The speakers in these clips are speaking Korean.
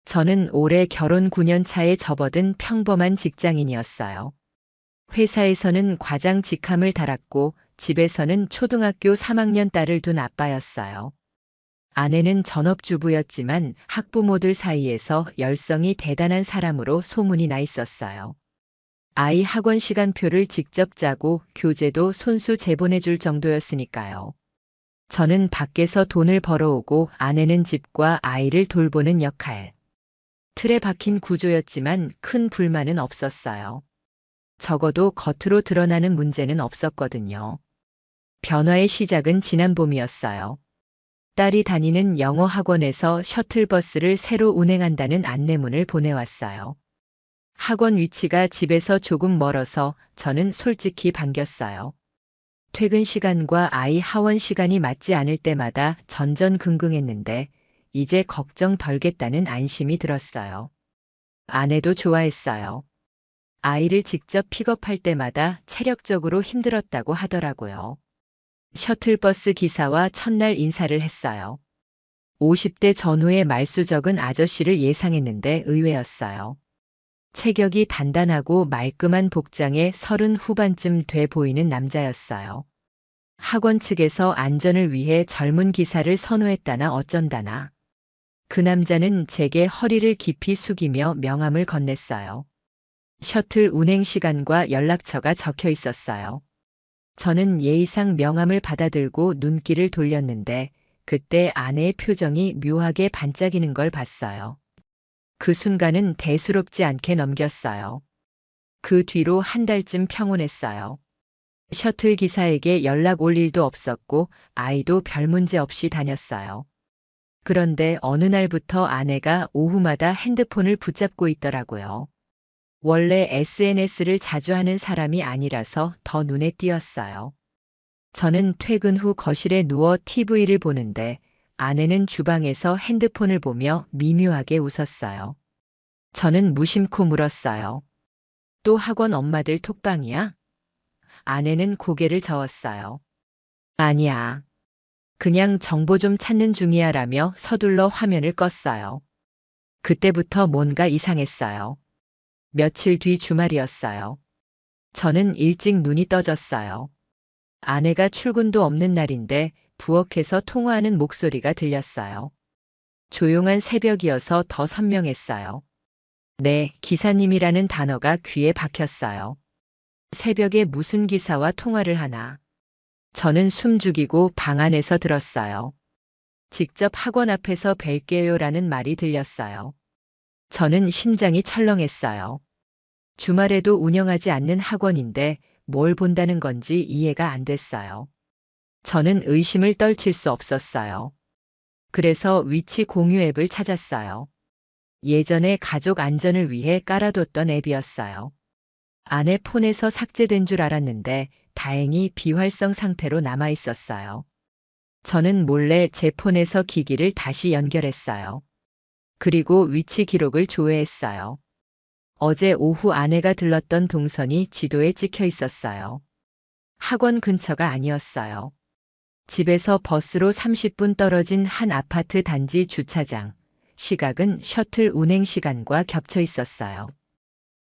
저는 올해 결혼 9년 차에 접어든 평범한 직장인이었어요. 회사에서는 과장 직함을 달았고 집에서는 초등학교 3학년 딸을 둔 아빠였어요. 아내는 전업주부였지만 학부모들 사이에서 열성이 대단한 사람으로 소문이 나 있었어요. 아이 학원 시간표를 직접 짜고 교재도 손수 제보내줄 정도였으니까요. 저는 밖에서 돈을 벌어오고 아내는 집과 아이를 돌보는 역할. 틀에 박힌 구조였지만 큰 불만은 없었어요. 적어도 겉으로 드러나는 문제는 없었거든요. 변화의 시작은 지난 봄이었어요. 딸이 다니는 영어 학원에서 셔틀버스를 새로 운행한다는 안내문을 보내왔어요. 학원 위치가 집에서 조금 멀어서 저는 솔직히 반겼어요. 퇴근 시간과 아이 하원 시간이 맞지 않을 때마다 전전긍긍했는데 이제 걱정 덜겠다는 안심이 들었어요. 아내도 좋아했어요. 아이를 직접 픽업할 때마다 체력적으로 힘들었다고 하더라고요. 셔틀버스 기사와 첫날 인사를 했어요. 50대 전후의 말수 적은 아저씨를 예상했는데 의외였어요. 체격이 단단하고 말끔한 복장에 30 후반쯤 돼 보이는 남자였어요. 학원 측에서 안전을 위해 젊은 기사를 선호했다나 어쩐다나. 그 남자는 제게 허리를 깊이 숙이며 명함을 건넸어요. 셔틀 운행 시간과 연락처가 적혀 있었어요. 저는 예의상 명함을 받아들고 눈길을 돌렸는데 그때 아내의 표정이 묘하게 반짝이는 걸 봤어요. 그 순간은 대수롭지 않게 넘겼어요. 그 뒤로 한 달쯤 평온했어요. 셔틀 기사에게 연락 올 일도 없었고 아이도 별 문제 없이 다녔어요. 그런데 어느 날부터 아내가 오후마다 핸드폰을 붙잡고 있더라고요. 원래 SNS를 자주 하는 사람이 아니라서 더 눈에 띄었어요. 저는 퇴근 후 거실에 누워 TV를 보는데 아내는 주방에서 핸드폰을 보며 미묘하게 웃었어요. 저는 무심코 물었어요. 또 학원 엄마들 톡방이야? 아내는 고개를 저었어요. 아니야. 그냥 정보 좀 찾는 중이야 라며 서둘러 화면을 껐어요. 그때부터 뭔가 이상했어요. 며칠 뒤 주말이었어요. 저는 일찍 눈이 떠졌어요. 아내가 출근도 없는 날인데 부엌에서 통화하는 목소리가 들렸어요. 조용한 새벽이어서 더 선명했어요. 네, 기사님이라는 단어가 귀에 박혔어요. 새벽에 무슨 기사와 통화를 하나. 저는 숨 죽이고 방 안에서 들었어요. 직접 학원 앞에서 뵐게요라는 말이 들렸어요. 저는 심장이 철렁했어요. 주말에도 운영하지 않는 학원인데 뭘 본다는 건지 이해가 안 됐어요. 저는 의심을 떨칠 수 없었어요. 그래서 위치 공유 앱을 찾았어요. 예전에 가족 안전을 위해 깔아뒀던 앱이었어요. 아내 폰에서 삭제된 줄 알았는데 다행히 비활성 상태로 남아 있었어요. 저는 몰래 제 폰에서 기기를 다시 연결했어요. 그리고 위치 기록을 조회했어요. 어제 오후 아내가 들렀던 동선이 지도에 찍혀 있었어요. 학원 근처가 아니었어요. 집에서 버스로 30분 떨어진 한 아파트 단지 주차장. 시각은 셔틀 운행 시간과 겹쳐 있었어요.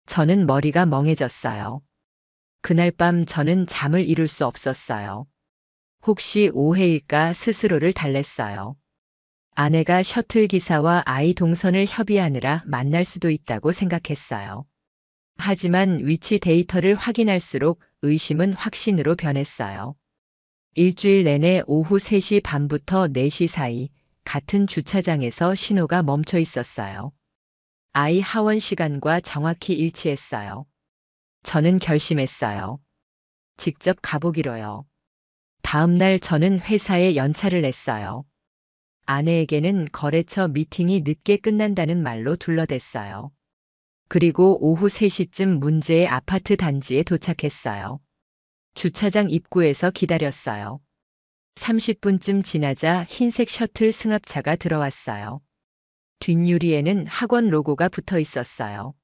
저는 머리가 멍해졌어요. 그날 밤 저는 잠을 이룰 수 없었어요. 혹시 오해일까 스스로를 달랬어요. 아내가 셔틀 기사와 아이 동선을 협의하느라 만날 수도 있다고 생각했어요. 하지만 위치 데이터를 확인할수록 의심은 확신으로 변했어요. 일주일 내내 오후 3시 반부터 4시 사이 같은 주차장에서 신호가 멈춰 있었어요. 아이 하원 시간과 정확히 일치했어요. 저는 결심했어요. 직접 가보기로요. 다음 날 저는 회사에 연차를 냈어요. 아내에게는 거래처 미팅이 늦게 끝난다는 말로 둘러댔어요. 그리고 오후 3시쯤 문제의 아파트 단지에 도착했어요. 주차장 입구에서 기다렸어요. 30분쯤 지나자 흰색 셔틀 승합차가 들어왔어요. 뒷유리에는 학원 로고가 붙어 있었어요.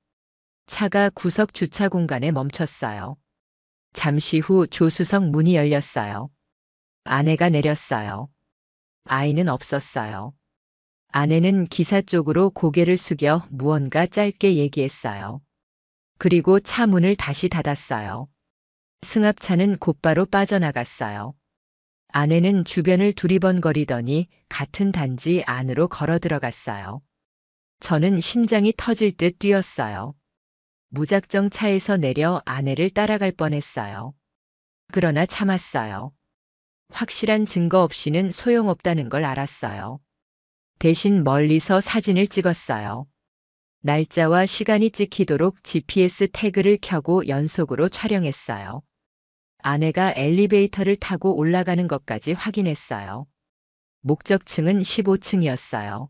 차가 구석 주차 공간에 멈췄어요. 잠시 후 조수석 문이 열렸어요. 아내가 내렸어요. 아이는 없었어요. 아내는 기사 쪽으로 고개를 숙여 무언가 짧게 얘기했어요. 그리고 차 문을 다시 닫았어요. 승합차는 곧바로 빠져나갔어요. 아내는 주변을 두리번거리더니 같은 단지 안으로 걸어 들어갔어요. 저는 심장이 터질 듯 뛰었어요. 무작정 차에서 내려 아내를 따라갈 뻔했어요. 그러나 참았어요. 확실한 증거 없이는 소용없다는 걸 알았어요. 대신 멀리서 사진을 찍었어요. 날짜와 시간이 찍히도록 GPS 태그를 켜고 연속으로 촬영했어요. 아내가 엘리베이터를 타고 올라가는 것까지 확인했어요. 목적층은 15층이었어요.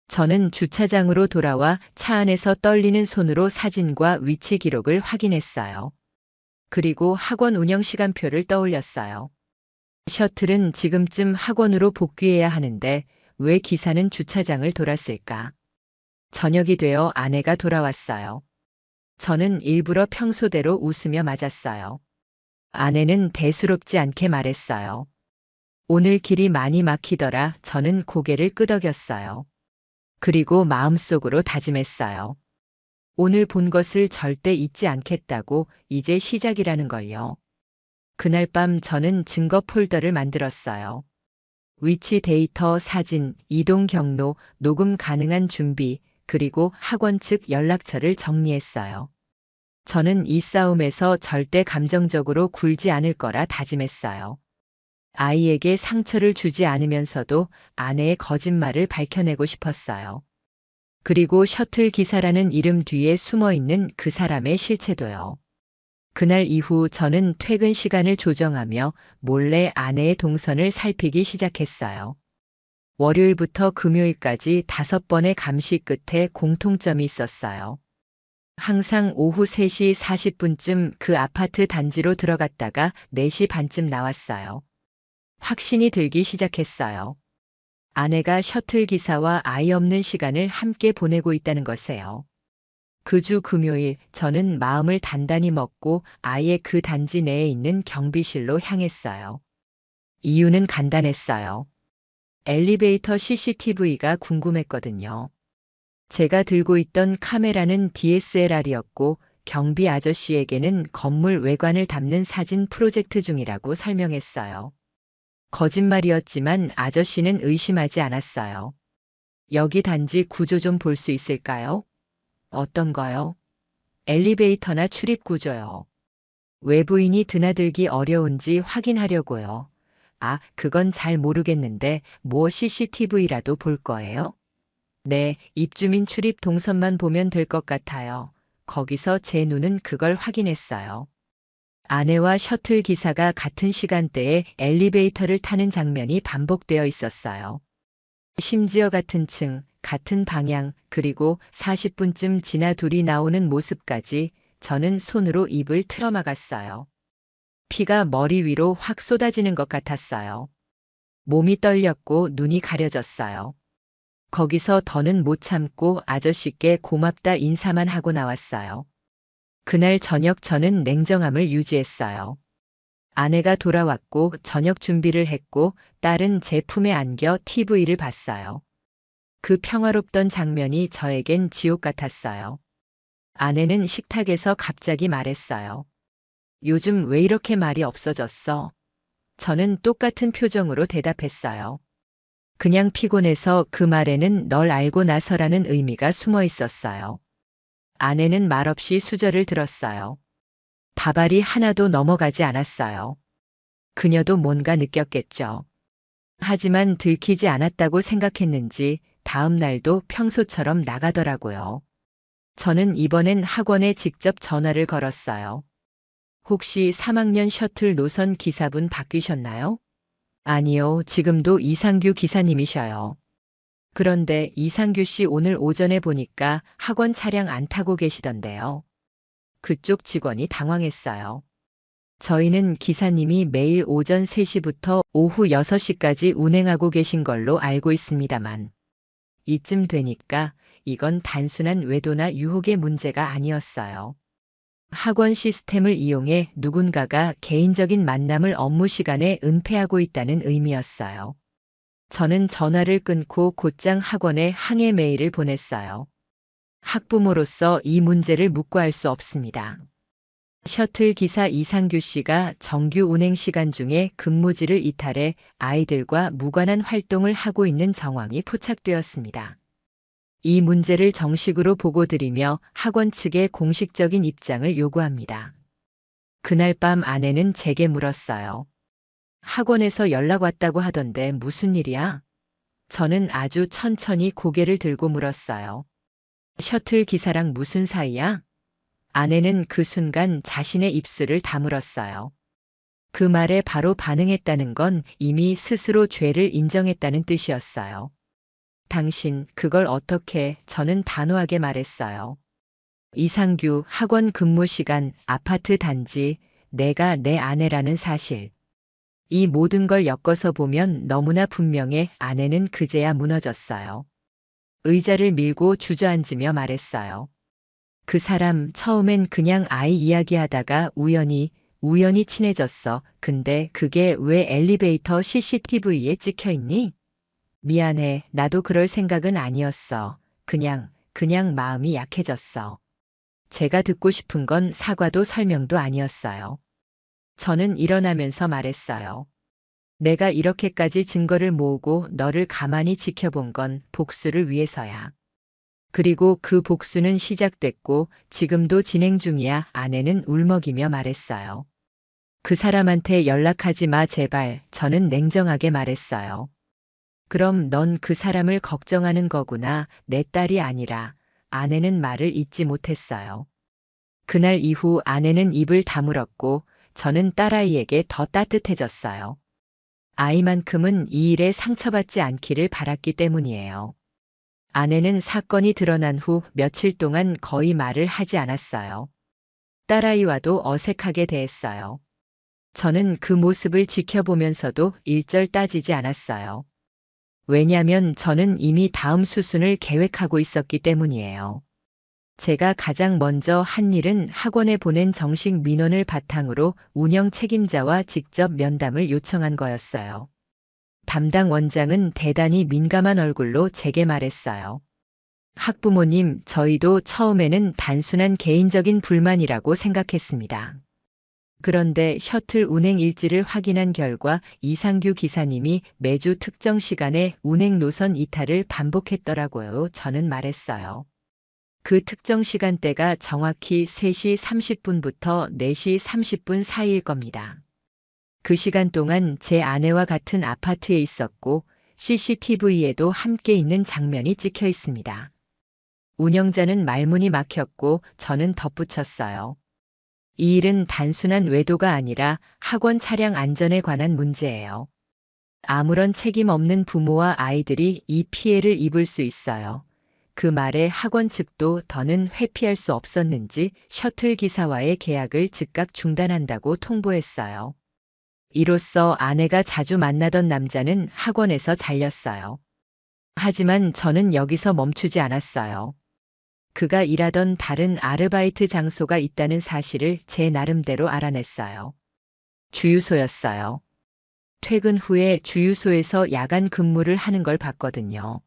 저는 주차장으로 돌아와 차 안에서 떨리는 손으로 사진과 위치 기록을 확인했어요. 그리고 학원 운영 시간표를 떠올렸어요. 셔틀은 지금쯤 학원으로 복귀해야 하는데 왜 기사는 주차장을 돌았을까? 저녁이 되어 아내가 돌아왔어요. 저는 일부러 평소대로 웃으며 맞았어요. 아내는 대수롭지 않게 말했어요. 오늘 길이 많이 막히더라. 저는 고개를 끄덕였어요. 그리고 마음속으로 다짐했어요. 오늘 본 것을 절대 잊지 않겠다고. 이제 시작이라는 걸요. 그날 밤 저는 증거 폴더를 만들었어요. 위치 데이터, 사진, 이동 경로, 녹음 가능한 준비, 그리고 학원 측 연락처를 정리했어요. 저는 이 싸움에서 절대 감정적으로 굴지 않을 거라 다짐했어요. 아이에게 상처를 주지 않으면서도 아내의 거짓말을 밝혀내고 싶었어요. 그리고 셔틀 기사라는 이름 뒤에 숨어 있는 그 사람의 실체도요. 그날 이후 저는 퇴근 시간을 조정하며 몰래 아내의 동선을 살피기 시작했어요. 월요일부터 금요일까지 5번의 감시 끝에 공통점이 있었어요. 항상 오후 3시 40분쯤 그 아파트 단지로 들어갔다가 4시 반쯤 나왔어요. 확신이 들기 시작했어요. 아내가 셔틀 기사와 아이 없는 시간을 함께 보내고 있다는 것에요. 그 주 금요일 저는 마음을 단단히 먹고 아예 그 단지 내에 있는 경비실로 향했어요. 이유는 간단했어요. 엘리베이터 CCTV가 궁금했거든요. 제가 들고 있던 카메라는 DSLR이었고 경비 아저씨에게는 건물 외관을 담는 사진 프로젝트 중이라고 설명했어요. 거짓말이었지만 아저씨는 의심하지 않았어요. 여기 단지 구조 좀 볼 수 있을까요? 어떤 거요? 엘리베이터나 출입 구조요. 외부인이 드나들기 어려운지 확인하려고요. 아, 그건 잘 모르겠는데 뭐 CCTV라도 볼 거예요? 네, 입주민 출입 동선만 보면 될 것 같아요. 거기서 제 눈은 그걸 확인했어요. 아내와 셔틀 기사가 같은 시간대에 엘리베이터를 타는 장면이 반복되어 있었어요. 심지어 같은 층, 같은 방향, 그리고 40분쯤 지나 둘이 나오는 모습까지 저는 손으로 입을 틀어막았어요. 피가 머리 위로 확 쏟아지는 것 같았어요. 몸이 떨렸고 눈이 가려졌어요. 거기서 더는 못 참고 아저씨께 고맙다 인사만 하고 나왔어요. 그날 저녁 저는 냉정함을 유지했어요. 아내가 돌아왔고 저녁 준비를 했고 딸은 제 품에 안겨 TV를 봤어요. 그 평화롭던 장면이 저에겐 지옥 같았어요. 아내는 식탁에서 갑자기 말했어요. 요즘 왜 이렇게 말이 없어졌어? 저는 똑같은 표정으로 대답했어요. 그냥 피곤해서. 그 말에는 널 알고 나서라는 의미가 숨어 있었어요. 아내는 말없이 수저를 들었어요. 밥알이 하나도 넘어가지 않았어요. 그녀도 뭔가 느꼈겠죠. 하지만 들키지 않았다고 생각했는지 다음 날도 평소처럼 나가더라고요. 저는 이번엔 학원에 직접 전화를 걸었어요. 혹시 3학년 셔틀 노선 기사분 바뀌셨나요? 아니요, 지금도 이상규 기사님이셔요. 그런데 이상규 씨 오늘 오전에 보니까 학원 차량 안 타고 계시던데요. 그쪽 직원이 당황했어요. 저희는 기사님이 매일 오전 3시부터 오후 6시까지 운행하고 계신 걸로 알고 있습니다만. 이쯤 되니까 이건 단순한 외도나 유혹의 문제가 아니었어요. 학원 시스템을 이용해 누군가가 개인적인 만남을 업무 시간에 은폐하고 있다는 의미였어요. 저는 전화를 끊고 곧장 학원에 항해 메일을 보냈어요. 학부모로서 이 문제를 묵과할 수 없습니다. 셔틀 기사 이상규 씨가 정규 운행 시간 중에 근무지를 이탈해 아이들과 무관한 활동을 하고 있는 정황이 포착되었습니다. 이 문제를 정식으로 보고드리며 학원 측에 공식적인 입장을 요구합니다. 그날 밤 아내는 제게 물었어요. 학원에서 연락 왔다고 하던데 무슨 일이야? 저는 아주 천천히 고개를 들고 물었어요. 셔틀 기사랑 무슨 사이야? 아내는 그 순간 자신의 입술을 다물었어요. 그 말에 바로 반응했다는 건 이미 스스로 죄를 인정했다는 뜻이었어요. 당신 그걸 어떻게? 저는 단호하게 말했어요. 이상규 학원 근무 시간, 아파트 단지, 내가 내 아내라는 사실. 이 모든 걸 엮어서 보면 너무나 분명해. 아내는 그제야 무너졌어요. 의자를 밀고 주저앉으며 말했어요. 그 사람 처음엔 그냥 아이 이야기하다가 우연히 친해졌어. 근데 그게 왜 엘리베이터 CCTV에 찍혀 있니? 미안해. 나도 그럴 생각은 아니었어. 그냥 마음이 약해졌어. 제가 듣고 싶은 건 사과도 설명도 아니었어요. 저는 일어나면서 말했어요. 내가 이렇게까지 증거를 모으고 너를 가만히 지켜본 건 복수를 위해서야. 그리고 그 복수는 시작됐고 지금도 진행 중이야. 아내는 울먹이며 말했어요. 그 사람한테 연락하지 마 제발. 저는 냉정하게 말했어요. 그럼 넌 그 사람을 걱정하는 거구나. 내 딸이 아니라. 아내는 말을 잇지 못했어요. 그날 이후 아내는 입을 다물었고 저는 딸아이에게 더 따뜻해졌어요. 아이만큼은 이 일에 상처받지 않기를 바랐기 때문이에요. 아내는 사건이 드러난 후 며칠 동안 거의 말을 하지 않았어요. 딸아이와도 어색하게 대했어요. 저는 그 모습을 지켜보면서도 일절 따지지 않았어요. 왜냐면 저는 이미 다음 수순을 계획하고 있었기 때문이에요. 제가 가장 먼저 한 일은 학원에 보낸 정식 민원을 바탕으로 운영 책임자와 직접 면담을 요청한 거였어요. 담당 원장은 대단히 민감한 얼굴로 제게 말했어요. 학부모님, 저희도 처음에는 단순한 개인적인 불만이라고 생각했습니다. 그런데 셔틀 운행 일지를 확인한 결과 이상규 기사님이 매주 특정 시간에 운행 노선 이탈을 반복했더라고요. 저는 말했어요. 그 특정 시간대가 정확히 3시 30분부터 4시 30분 사이일 겁니다. 그 시간 동안 제 아내와 같은 아파트에 있었고 CCTV에도 함께 있는 장면이 찍혀 있습니다. 운영자는 말문이 막혔고 저는 덧붙였어요. 이 일은 단순한 외도가 아니라 학원 차량 안전에 관한 문제예요. 아무런 책임 없는 부모와 아이들이 이 피해를 입을 수 있어요. 그 말에 학원 측도 더는 회피할 수 없었는지 셔틀 기사와의 계약을 즉각 중단한다고 통보했어요. 이로써 아내가 자주 만나던 남자는 학원에서 잘렸어요. 하지만 저는 여기서 멈추지 않았어요. 그가 일하던 다른 아르바이트 장소가 있다는 사실을 제 나름대로 알아냈어요. 주유소였어요. 퇴근 후에 주유소에서 야간 근무를 하는 걸 봤거든요.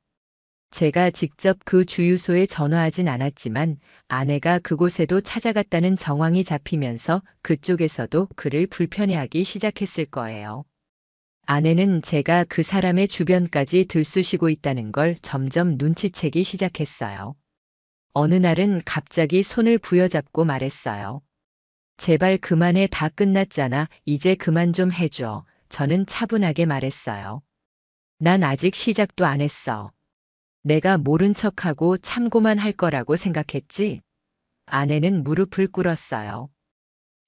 제가 직접 그 주유소에 전화하진 않았지만 아내가 그곳에도 찾아갔다는 정황이 잡히면서 그쪽에서도 그를 불편해하기 시작했을 거예요. 아내는 제가 그 사람의 주변까지 들쑤시고 있다는 걸 점점 눈치채기 시작했어요. 어느 날은 갑자기 손을 부여잡고 말했어요. 제발 그만해. 다 끝났잖아. 이제 그만 좀 해줘. 저는 차분하게 말했어요. 난 아직 시작도 안 했어. 내가 모른 척하고 참고만 할 거라고 생각했지? 아내는 무릎을 꿇었어요.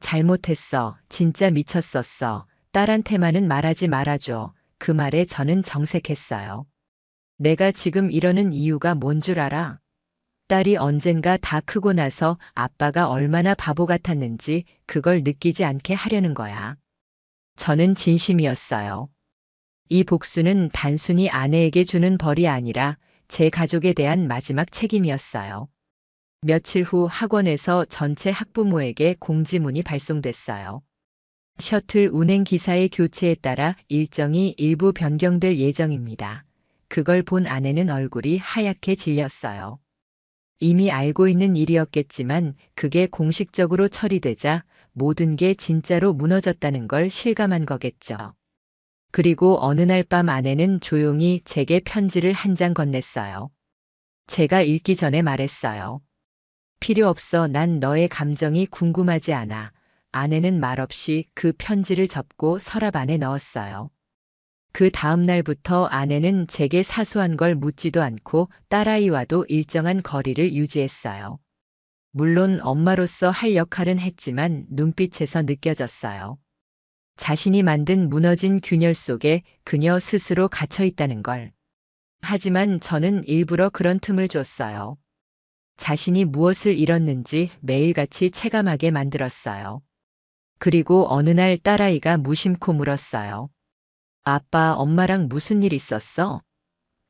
잘못했어. 진짜 미쳤었어. 딸한테만은 말하지 말아줘. 그 말에 저는 정색했어요. 내가 지금 이러는 이유가 뭔 줄 알아? 딸이 언젠가 다 크고 나서 아빠가 얼마나 바보 같았는지 그걸 느끼지 않게 하려는 거야. 저는 진심이었어요. 이 복수는 단순히 아내에게 주는 벌이 아니라 제 가족에 대한 마지막 책임이었어요. 며칠 후 학원에서 전체 학부모에게 공지문이 발송됐어요. 셔틀 운행 기사의 교체에 따라 일정이 일부 변경될 예정입니다. 그걸 본 아내는 얼굴이 하얗게 질렸어요. 이미 알고 있는 일이었겠지만 그게 공식적으로 처리되자 모든 게 진짜로 무너졌다는 걸 실감한 거겠죠. 그리고 어느 날 밤 아내는 조용히 제게 편지를 한 장 건넸어요. 제가 읽기 전에 말했어요. 필요 없어. 난 너의 감정이 궁금하지 않아. 아내는 말없이 그 편지를 접고 서랍 안에 넣었어요. 그 다음 날부터 아내는 제게 사소한 걸 묻지도 않고 딸아이와도 일정한 거리를 유지했어요. 물론 엄마로서 할 역할은 했지만 눈빛에서 느껴졌어요. 자신이 만든 무너진 균열 속에 그녀 스스로 갇혀 있다는 걸. 하지만 저는 일부러 그런 틈을 줬어요. 자신이 무엇을 잃었는지 매일같이 체감하게 만들었어요. 그리고 어느 날 딸아이가 무심코 물었어요. 아빠, 엄마랑 무슨 일 있었어?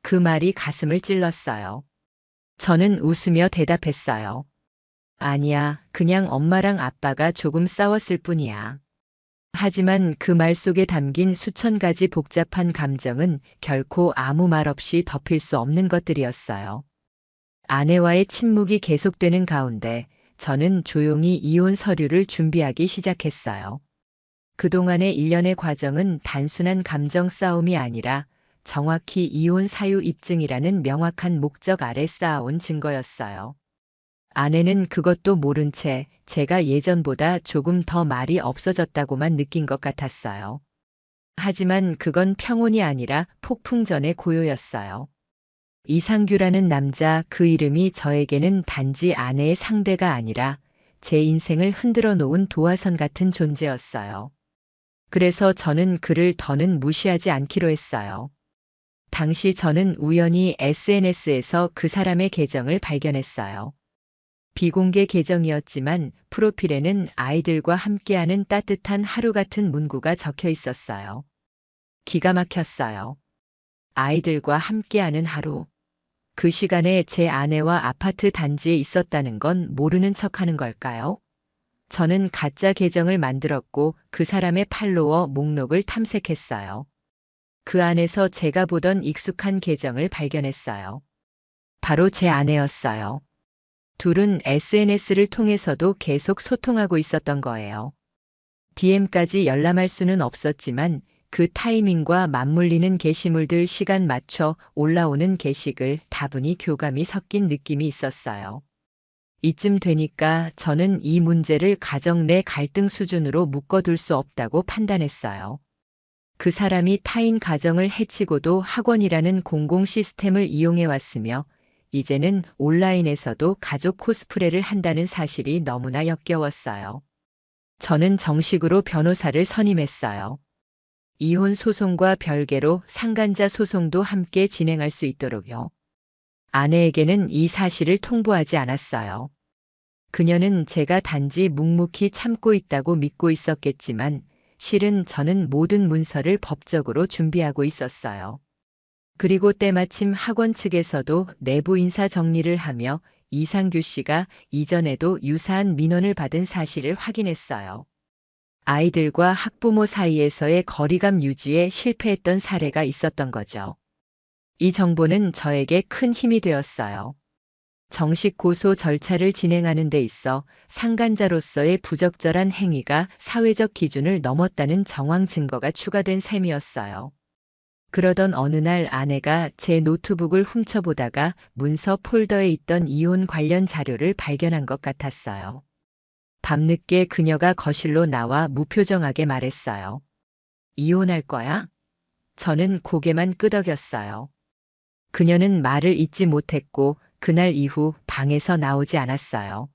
그 말이 가슴을 찔렀어요. 저는 웃으며 대답했어요. 아니야, 그냥 엄마랑 아빠가 조금 싸웠을 뿐이야. 하지만 그 말 속에 담긴 수천 가지 복잡한 감정은 결코 아무 말 없이 덮일 수 없는 것들이었어요. 아내와의 침묵이 계속되는 가운데 저는 조용히 이혼 서류를 준비하기 시작했어요. 그동안의 일련의 과정은 단순한 감정 싸움이 아니라 정확히 이혼 사유 입증이라는 명확한 목적 아래 쌓아온 증거였어요. 아내는 그것도 모른 채 제가 예전보다 조금 더 말이 없어졌다고만 느낀 것 같았어요. 하지만 그건 평온이 아니라 폭풍전의 고요였어요. 이상규라는 남자, 그 이름이 저에게는 단지 아내의 상대가 아니라 제 인생을 흔들어 놓은 도화선 같은 존재였어요. 그래서 저는 그를 더는 무시하지 않기로 했어요. 당시 저는 우연히 SNS에서 그 사람의 계정을 발견했어요. 비공개 계정이었지만 프로필에는 아이들과 함께하는 따뜻한 하루 같은 문구가 적혀 있었어요. 기가 막혔어요. 아이들과 함께하는 하루. 그 시간에 제 아내와 아파트 단지에 있었다는 건 모르는 척하는 걸까요? 저는 가짜 계정을 만들었고 그 사람의 팔로워 목록을 탐색했어요. 그 안에서 제가 보던 익숙한 계정을 발견했어요. 바로 제 아내였어요. 둘은 SNS를 통해서도 계속 소통하고 있었던 거예요. DM까지 열람할 수는 없었지만 그 타이밍과 맞물리는 게시물들 시간 맞춰 올라오는 게시글 다분히 교감이 섞인 느낌이 있었어요. 이쯤 되니까 저는 이 문제를 가정 내 갈등 수준으로 묶어둘 수 없다고 판단했어요. 그 사람이 타인 가정을 해치고도 학원이라는 공공 시스템을 이용해 왔으며 이제는 온라인에서도 가족 코스프레를 한다는 사실이 너무나 역겨웠어요. 저는 정식으로 변호사를 선임했어요. 이혼 소송과 별개로 상간자 소송도 함께 진행할 수 있도록요. 아내에게는 이 사실을 통보하지 않았어요. 그녀는 제가 단지 묵묵히 참고 있다고 믿고 있었겠지만 실은 저는 모든 문서를 법적으로 준비하고 있었어요. 그리고 때마침 학원 측에서도 내부 인사 정리를 하며 이상규 씨가 이전에도 유사한 민원을 받은 사실을 확인했어요. 아이들과 학부모 사이에서의 거리감 유지에 실패했던 사례가 있었던 거죠. 이 정보는 저에게 큰 힘이 되었어요. 정식 고소 절차를 진행하는 데 있어 상간자로서의 부적절한 행위가 사회적 기준을 넘었다는 정황 증거가 추가된 셈이었어요. 그러던 어느 날 아내가 제 노트북을 훔쳐보다가 문서 폴더에 있던 이혼 관련 자료를 발견한 것 같았어요. 밤늦게 그녀가 거실로 나와 무표정하게 말했어요. 이혼할 거야? 저는 고개만 끄덕였어요. 그녀는 말을 잇지 못했고 그날 이후 방에서 나오지 않았어요.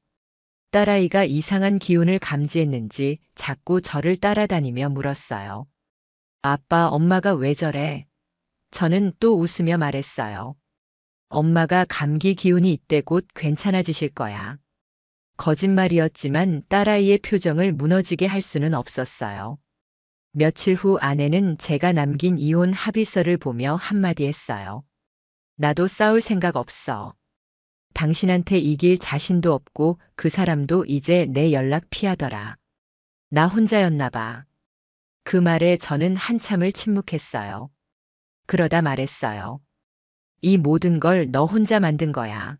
딸아이가 이상한 기운을 감지했는지 자꾸 저를 따라다니며 물었어요. 아빠, 엄마가 왜 저래? 저는 또 웃으며 말했어요. 엄마가 감기 기운이 있대. 곧 괜찮아지실 거야. 거짓말이었지만 딸아이의 표정을 무너지게 할 수는 없었어요. 며칠 후 아내는 제가 남긴 이혼 합의서를 보며 한마디 했어요. 나도 싸울 생각 없어. 당신한테 이길 자신도 없고 그 사람도 이제 내 연락 피하더라. 나 혼자였나 봐. 그 말에 저는 한참을 침묵했어요. 그러다 말했어요. 이 모든 걸 너 혼자 만든 거야.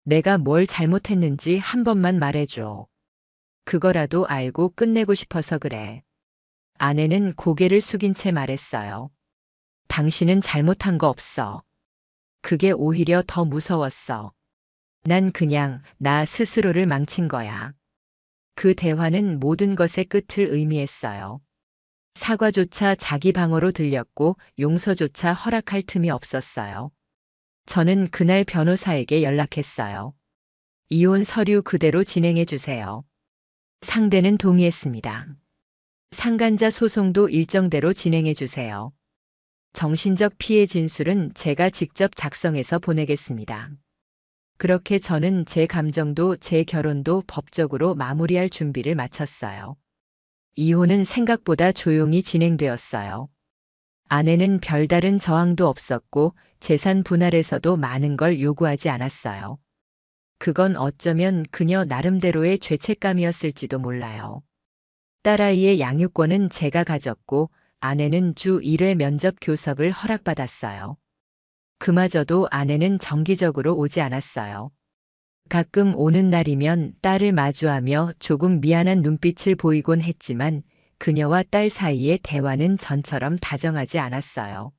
내가 뭘 잘못했는지 한 번만 말해줘. 그거라도 알고 끝내고 싶어서 그래. 아내는 고개를 숙인 채 말했어요. 당신은 잘못한 거 없어. 그게 오히려 더 무서웠어. 난 그냥 나 스스로를 망친 거야. 그 대화는 모든 것의 끝을 의미했어요. 사과조차 자기 방어로 들렸고 용서조차 허락할 틈이 없었어요. 저는 그날 변호사에게 연락했어요. 이혼 서류 그대로 진행해 주세요. 상대는 동의했습니다. 상간자 소송도 일정대로 진행해 주세요. 정신적 피해 진술은 제가 직접 작성해서 보내겠습니다. 그렇게 저는 제 감정도 제 결혼도 법적으로 마무리할 준비를 마쳤어요. 이혼은 생각보다 조용히 진행되었어요. 아내는 별다른 저항도 없었고 재산 분할에서도 많은 걸 요구하지 않았어요. 그건 어쩌면 그녀 나름대로의 죄책감이었을지도 몰라요. 딸아이의 양육권은 제가 가졌고 아내는 주 1회 면접 교섭을 허락받았어요. 그마저도 아내는 정기적으로 오지 않았어요. 가끔 오는 날이면 딸을 마주하며 조금 미안한 눈빛을 보이곤 했지만 그녀와 딸 사이의 대화는 전처럼 다정하지 않았어요.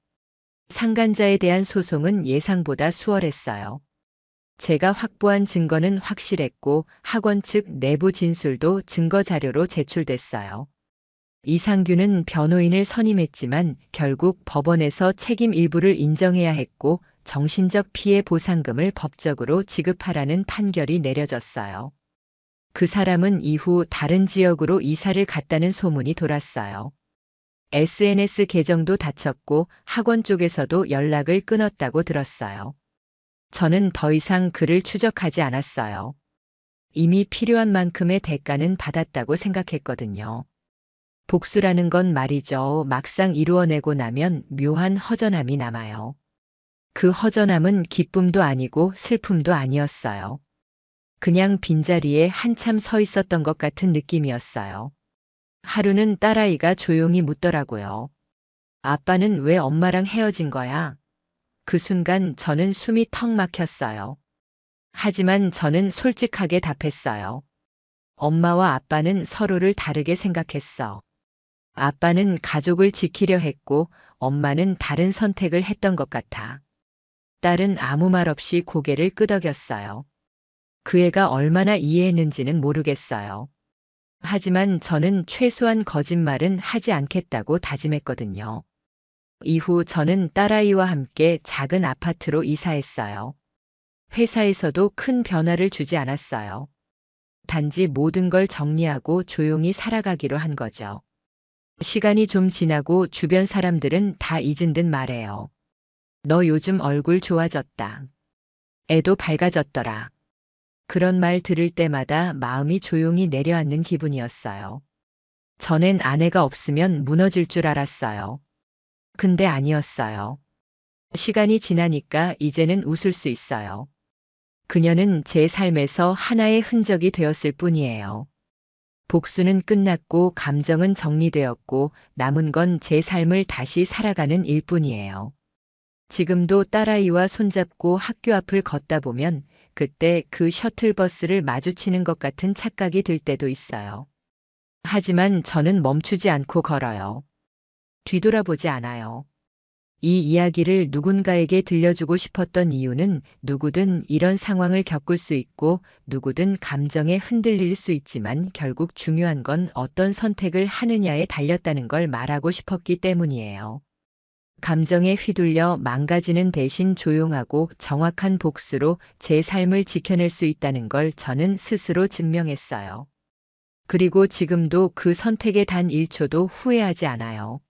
상간자에 대한 소송은 예상보다 수월했어요. 제가 확보한 증거는 확실했고 학원 측 내부 진술도 증거 자료로 제출됐어요. 이상규는 변호인을 선임했지만 결국 법원에서 책임 일부를 인정해야 했고 정신적 피해 보상금을 법적으로 지급하라는 판결이 내려졌어요. 그 사람은 이후 다른 지역으로 이사를 갔다는 소문이 돌았어요. SNS 계정도 닫혔고 학원 쪽에서도 연락을 끊었다고 들었어요. 저는 더 이상 그를 추적하지 않았어요. 이미 필요한 만큼의 대가는 받았다고 생각했거든요. 복수라는 건 말이죠. 막상 이루어내고 나면 묘한 허전함이 남아요. 그 허전함은 기쁨도 아니고 슬픔도 아니었어요. 그냥 빈자리에 한참 서 있었던 것 같은 느낌이었어요. 하루는 딸아이가 조용히 묻더라고요. 아빠는 왜 엄마랑 헤어진 거야? 그 순간 저는 숨이 턱 막혔어요. 하지만 저는 솔직하게 답했어요. 엄마와 아빠는 서로를 다르게 생각했어. 아빠는 가족을 지키려 했고 엄마는 다른 선택을 했던 것 같아. 딸은 아무 말 없이 고개를 끄덕였어요. 그 애가 얼마나 이해했는지는 모르겠어요. 하지만 저는 최소한 거짓말은 하지 않겠다고 다짐했거든요. 이후 저는 딸아이와 함께 작은 아파트로 이사했어요. 회사에서도 큰 변화를 주지 않았어요. 단지 모든 걸 정리하고 조용히 살아가기로 한 거죠. 시간이 좀 지나고 주변 사람들은 다 잊은 듯 말해요. 너 요즘 얼굴 좋아졌다. 애도 밝아졌더라. 그런 말 들을 때마다 마음이 조용히 내려앉는 기분이었어요. 전엔 아내가 없으면 무너질 줄 알았어요. 근데 아니었어요. 시간이 지나니까 이제는 웃을 수 있어요. 그녀는 제 삶에서 하나의 흔적이 되었을 뿐이에요. 복수는 끝났고 감정은 정리되었고 남은 건 제 삶을 다시 살아가는 일뿐이에요. 지금도 딸아이와 손잡고 학교 앞을 걷다 보면 그때 그 셔틀버스를 마주치는 것 같은 착각이 들 때도 있어요. 하지만 저는 멈추지 않고 걸어요. 뒤돌아보지 않아요. 이 이야기를 누군가에게 들려주고 싶었던 이유는 누구든 이런 상황을 겪을 수 있고 누구든 감정에 흔들릴 수 있지만 결국 중요한 건 어떤 선택을 하느냐에 달렸다는 걸 말하고 싶었기 때문이에요. 감정에 휘둘려 망가지는 대신 조용하고 정확한 복수로 제 삶을 지켜낼 수 있다는 걸 저는 스스로 증명했어요. 그리고 지금도 그 선택에 단 1초도 후회하지 않아요.